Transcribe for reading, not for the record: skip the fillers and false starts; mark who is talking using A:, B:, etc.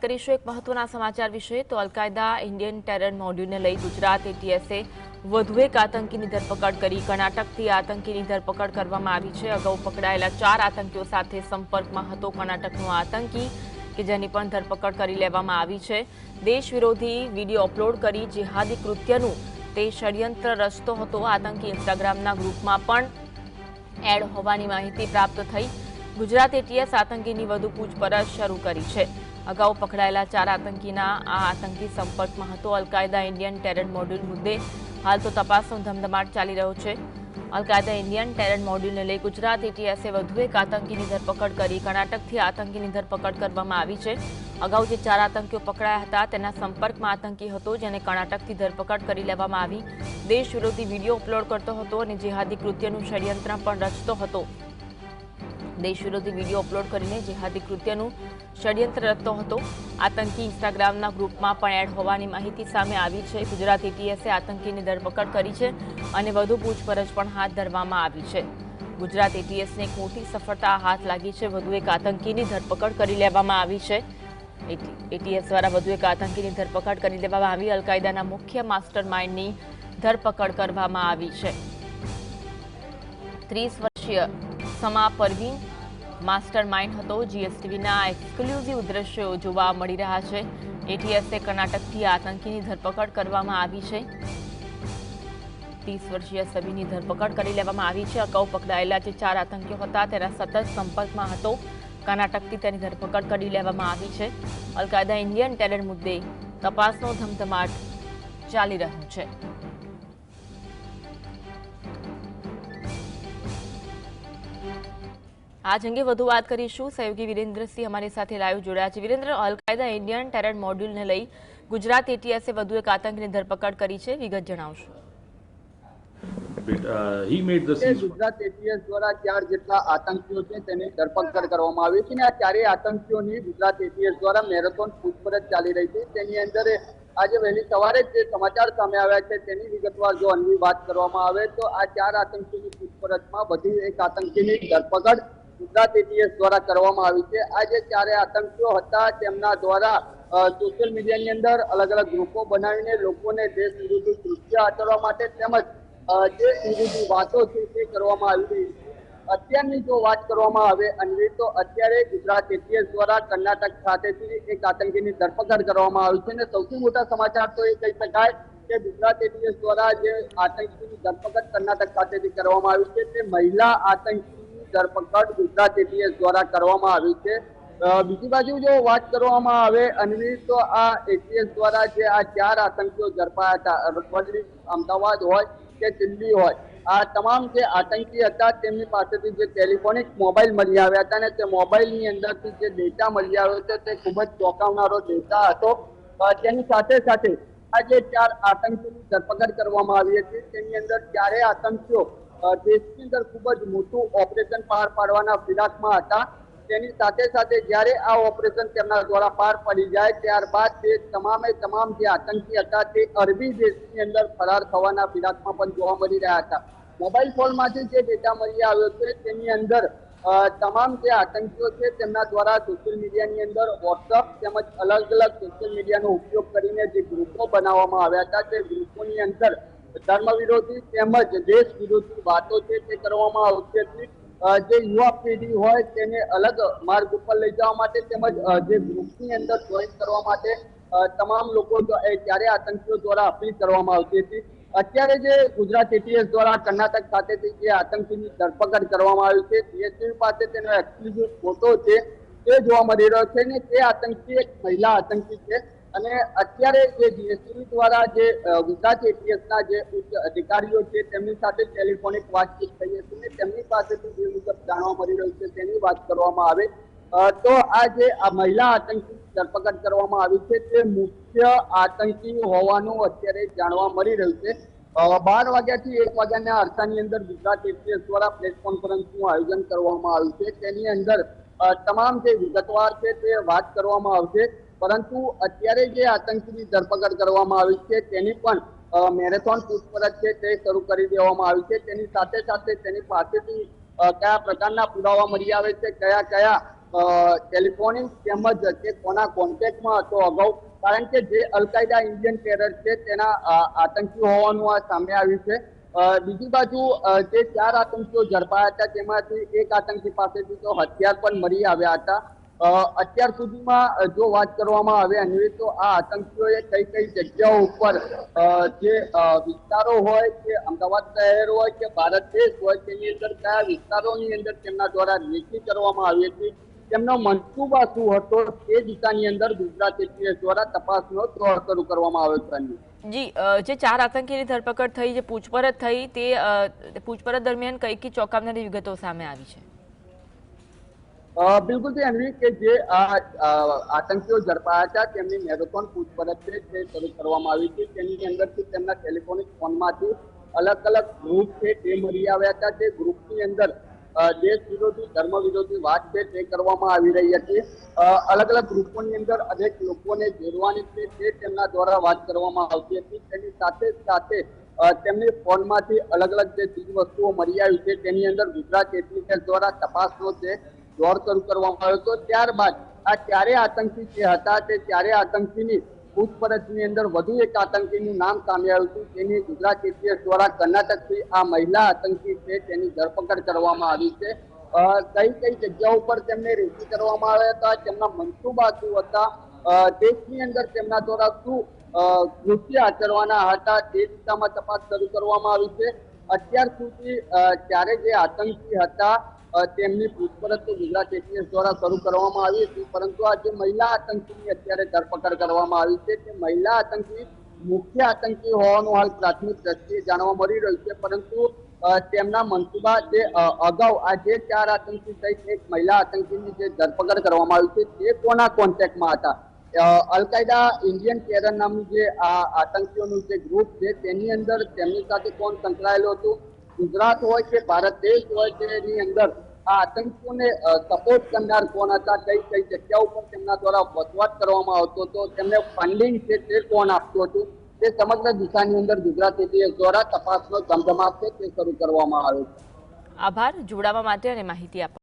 A: કરીશું એક મહત્વના સમાચાર વિશે તો અલકાયદા ઇન્ડિયન ટેરર મોડ્યુલને લઈ ગુજરાત એટીએસે વધુ એક આતંકીની ધરપકડ કરી કર્ણાટકથી આતંકીની ધરપકડ કરવામાં આવી છે। અગાઉ પકડાયેલા 4 આતંકીઓ સાથે સંપર્કમાં હતો કર્ણાટકનો આતંકી કે જેની પણ ધરપકડ કરી લેવામાં આવી છે। દેશ વિરોધી વિડીયો અપલોડ કરી જિહાદી કૃત્યનું તે ષડયંત્ર રચતો હતો। આતંકી ઇન્સ્ટાગ્રામના ગ્રુપમાં પણ એડ હોવાની માહિતી પ્રાપ્ત થઈ। ગુજરાત એટીએસ આતંકીની વધુ પૂછપરછ શરૂ કરી છે। અગાઉ પકડાયેલા 4 આતંકીના આ આતંકી સંપર્કમાં હતો। અલકાયદા ઇન્ડિયન ટેરર મોડ્યુલ મુદ્દે હાલ તો તપાસનો ધમધમાટ ચાલી રહ્યો છે। અલકાયદા ઇન્ડિયન ટેરર મોડ્યુલને લઈ ગુજરાત એટીએસે વધુ એક આતંકીની ધરપકડ કરી કર્ણાટકથી આતંકીની ધરપકડ કરવામાં આવી છે। અગાઉ જે 4 આતંકીઓ પકડાયા હતા તેના સંપર્કમાં આતંકી હતો જેને કર્ણાટકથી ધરપકડ કરી લેવામાં આવી। દેશ વિરોધી વિડીયો અપલોડ કરતો હતો અને જિહાદી કૃત્યનું ષડયંત્ર પણ રચતો હતો। દેશ વિરોધી વિડીયો અપલોડ કરીને જિહાદી કૃત્યનું ષડયંત્ર રચતો હતો। આતંકી ઇન્સ્ટાગ્રામના ગ્રુપમાં પણ એડ હોવાની માહિતી સામે આવી છે। ગુજરાત એટીએસે આતંકીની ધરપકડ કરી છે અને વધુ પૂછપરછ પણ હાથ ધરવામાં આવી છે। ગુજરાત એટીએસને એક મોટી સફળતા હાથ લાગી છે। વધુ એક આતંકીની ધરપકડ કરી લેવામાં આવી છે। એટીએસ દ્વારા વધુ એક આતંકીની ધરપકડ કરી લેવામાં આવી। અલકાયદાના મુખ્ય માસ્ટર માઇન્ડની ધરપકડ કરવામાં આવી છે। 30 વર્ષીય સમા પરવીન માસ્ટર માઇન્ડ હતો। જીએસટીવીના એક્સક્લુઝિવ દ્રશ્યો જોવા મળી રહ્યા છે। એટીએસે કર્ણાટકથી આતંકીની ધરપકડ કરવામાં આવી છે। 30 વર્ષીય સબીની ધરપકડ કરી લેવામાં આવી છે। અગાઉ પકડાયેલા જે 4 આતંકીઓ હતા તેના સતત સંપર્કમાં હતો। કર્ણાટકથી તેની ધરપકડ કરી લેવામાં આવી છે। અલકાયદા ઇન્ડિયન ટેરર મુદ્દે તપાસનો ધમધમાટ ચાલી રહ્યો છે। आज अंगे વધુ વાત કરીશું। સહયોગી વિરેન્દ્રસિંહ અમારી સાથે લાઈવ જોડાયા છે। વિરેન્દ્ર, અલકાયદા ઇન્ડિયન ટેરર મોડ્યુલને લઈ ગુજરાત એટીએસે વધુ એક આતંકીની ધરપકડ કરી છે, વિગત જણાવશો।
B: ગુજરાત એટીએસ દ્વારા 4 જેટલા આતંકીઓ છે તેની ધરપકડ કરવામાં આવી છે અને આ 4 આતંકીઓની ગુજરાત એટીએસ દ્વારા મેરેથોન પૂછપરછ ચાલી રહી છે। તેની અંદર આજે વહેલી સવારે જે સમાચાર સામે આવ્યા છે તેની વિગતવાર જો અન્વી વાત કરવામાં આવે તો આ 4 આતંકીઓની પૂછપરછમાં વધુ એક આતંકીની ધરપકડ ગુજરાત એટીએસ દ્વારા કરવામાં આવી છે। આ જે 4 આતંકીઓ હતા તેમના દ્વારા સોશિયલ મીડિયાની અંદર અલગ અલગ ગ્રુપો બનાવીને લોકોને દેશ વિરોધી કૃત્ય આચરવા માટે તેમજ જે વિરોધી વાતો છે તે કરવામાં આવી રહી છે। અત્યારની જો વાત કરવામાં આવે અન્વી તો અત્યારે ગુજરાત એટીએસ દ્વારા કર્ણાટક ખાતેથી એક આતંકીની ધરપકડ કરવામાં આવી છે અને સૌથી મોટા સમાચાર તો એ કહી શકાય કે ગુજરાત એટીએસ દ્વારા જે આતંકીની ધરપકડ કર્ણાટક ખાતેથી કરવામાં આવી છે તે મહિલા આતંકી ધરપકડ ગુજરાત એટીએસ દ્વારા કરવામાં આવી છે। બીજી બાજુ જો વાત કરવામાં આવે અન્વી તો આ એટીએસ દ્વારા જે આ 4 આતંકીઓ ઝડપાયા હતા, અમદાવાદ હોય કે દિલ્હી હોય, આ તમામ જે આતંકી હતા તેમની પાસેથી જે ટેલિફોનિક મોબાઈલ મળી આવ્યા હતા અને તે મોબાઈલની અંદરથી જે ડેટા મળી આવ્યો છે તે ખૂબ જ ચોંકાવનારો ડેટા હતો। તેની સાથે સાથે આ જે 4 આતંકીની ધરપકડ કરવામાં આવી હતી તેની અંદર 4 આતંકીઓ દેશની અંદર ખૂબ જ મોટું ઓપરેશન પાર પાડવાના ફિરાકમાં હતા। તેની સાથે સાથે જ્યારે આ ઓપરેશન તેમના દ્વારા પાર પડી જાય ત્યારબાદ તે તમામ જે આતંકી હતા તે અરબી દેશની અંદર ફરાર થવાના ફિરાકમાં પણ જોવા મળી રહ્યા હતા। મોબાઈલ ફોનમાંથી જે ડેટા મળી આવ્યો છે તેની અંદર તમામ જે આતંકીઓ છે તેમના દ્વારા સોશિયલ મીડિયાની અંદર વોટ્સઅપ તેમજ અલગ અલગ સોશિયલ મીડિયાનો ઉપયોગ કરીને જે ગ્રુપો બનાવવામાં આવ્યા હતા તે ગ્રુપોની અંદર ધર્મ વિરોધી તેમજ દેશ વિરોધી વાતો છે તે કરવામાં આવતી હતી। જે યુવા પેઢી હોય તેને અલગ માર્ગ ઉપર લઈ જવા માટે તેમજ જે ગ્રુપની અંદર જોઈન કરવા માટે તમામ લોકો ત્યારે આતંકીઓ દ્વારા અપીલ કરવામાં આવતી હતી। અત્યારે જે ગુજરાત એટીએસ દ્વારા કર્ણાટક ખાતેથી જે આતંકીની ધરપકડ કરવામાં આવી છે જીએસટીવી પાસે તેનો એક્સક્લુઝિવ ફોટો છે તે જોવા મળી રહ્યો છે અને તે આતંકી એક મહિલા આતંકી છે અને અત્યારે જે જીએસટીવી દ્વારા જે ગુજરાત એટીએસના જે ઉચ્ચ અધિકારીઓ છે તેમની સાથે ટેલિફોનિક વાતચીત થઈ હતી અને તેમની પાસેથી જે મુજબ જાણવા મળી રહ્યું છે તેની વાત કરવામાં આવે તો આ જે આ મહિલા આતંકી ધરપકડ કરવામાં આવી છે તે મુખ્ય આતંકી હોવાનું અત્યારે જાણવા મળી રહ્યું છે। 12 વાગ્યાથી 1 વાગ્યાના અરસાની અંદર ગુજરાત એટીએસ દ્વારા પ્રેસ કોન્ફરન્સનું આયોજન કરવામાં આવ્યું છે। તેની અંદર તમામ જે વિગતવાર છે તે વાત કરવામાં આવશે, પરંતુ અત્યારે જે આતંકીની ધરપકડ કરવામાં આવી છે તેની પણ મેરેથોન પૂછપરછ છે તે શરૂ કરી દેવામાં આવી છે। તેની સાથે સાથે તેની પાસેથી કયા પ્રકારના પુરાવા મળી આવે છે, કયા ટેલિફોનિક તેમજ તે કોના કોન્ટેક્ટમાં હતો અગાઉ, કારણ કે જે અલકાયદા ઇન્ડિયન ટેરર છે તેના આતંકી હોવાનું આ સામે આવ્યું છે. બીજી બાજુ જે 4 આતંકીઓ ઝડપાયા હતા તેમાંથી એક આતંકી પાસેથી તો હથિયાર પણ મળી આવ્યા હતા. અત્યાર સુધીમાં જો વાત કરવામાં આવે અન્વી, તો આ આતંકીઓએ કઈ કઈ જગ્યાઓ ઉપર જે વિસ્તારો હોય કે અમદાવાદ શહેર હોય કે ભારત દેશ હોય તેની અંદર કયા વિસ્તારોની અંદર તેમના દ્વારા રેકી કરવામાં આવી હતી, તેમનો મનસૂબા શું હતો, તે દિશાની અંદર ગુજરાત એટીએસ દ્વારા તપાસનો દોર શરૂ કરવામાં આવ્યો છે.
A: જી, જે 4 આતંકીની ધરપકડ થઈ, જે પૂછપરછ થઈ, તે પૂછપરછ દરમિયાન કઈ કઈ ચોંકાવનારી વિગતો સામે આવી છે?
B: બિલકુલ થી અન્વી, કે જે આતંકીઓ ઝડપાયા હતા તેમની મેરેથોન પૂછપરછ છે તે શરૂ કરવામાં આવી છે. તેની અંદરથી તેમના ટેલિફોનિક ફોનમાંથી અલગ અલગ ગ્રુપ છે તે મળી આવ્યા હતા. તે ગ્રુપની અંદર દેશ વિરોધી, ધર્મ વિરોધી વાત છે તે કરવામાં આવી રહી હતી. અલગ અલગ ગ્રુપોની અંદર અનેક લોકોને જોડવાની છે તે તેમના દ્વારા વાત કરવામાં આવતી હતી. તેની સાથે સાથે તેમની ફોનમાંથી અલગ અલગ જે ચીજ વસ્તુઓ મળી આવી છે તેની અંદર ગુજરાત એટીએસ દ્વારા તપાસનો છે દોર શરૂ કરવામાં આવ્યો હતો. ત્યારબાદ આ 4 આતંકી જે હતા તે 4 આતંકીની પૂછપરછની અંદર વધુ એક આતંકીનું નામ સામે આવ્યું હતું. તેની ગુજરાત એટીએસ દ્વારા કર્ણાટકથી આ મહિલા આતંકી છે તેની ધરપકડ કરવામાં આવી છે. કઈ કઈ જગ્યાઓ પર તેમને રેકી કરવામાં આવ્યા હતા, તેમના મનસૂબા શું હતા, દેશની અંદર તેમના દ્વારા શું કૃત્ય આચરવાના હતા, તે દિશામાં તપાસ શરૂ કરવામાં આવી છે. અત્યાર સુધી 4 જે આતંકી હતા તેમની પૂછપરછ તો ગુજરાત એટીએસ દ્વારા શરૂ કરવામાં આવી હતી, પરંતુ આ જે મહિલા આતંકીની અત્યારે ધરપકડ કરવામાં આવી છે તે મહિલા આતંકી મુખ્ય આતંકી હોવાનું હાલ પ્રાથમિક દ્રષ્ટિએ જાણવા મળી રહ્યું છે. પરંતુ તેમના મનસૂબા જે અગાઉ આ જે 4 આતંકી સહિત એક મહિલા આતંકીની જે ધરપકડ કરવામાં આવી છે તે કોના કોન્ટેક્ટમાં હતા. અલકાયદા ઇન્ડિયન ટેરર નામનું જે આ આતંકીઓનું જે ગ્રુપ છે તેની અંદર તેમની સાથે કોણ સંકળાયેલું હતું, ગુજરાત હોય કે ભારત દેશ હોય તેની અંદર આ આતંકીઓને સપોર્ટ કરનાર કોણ હતા, કઈ કઈ જગ્યા ઉપર તેમના દ્વારા વસવાટ કરવામાં આવતો હતો, તેમને ફંડિંગ છે તે કોણ આપતું હતું, તે સમગ્ર દિશાની અંદર ગુજરાત એટીએસ દ્વારા તપાસનો ધમધમાટ છે તે શરૂ કરવામાં આવ્યો છે.
A: આભાર જોડાવા માટે અને માહિતી આપવા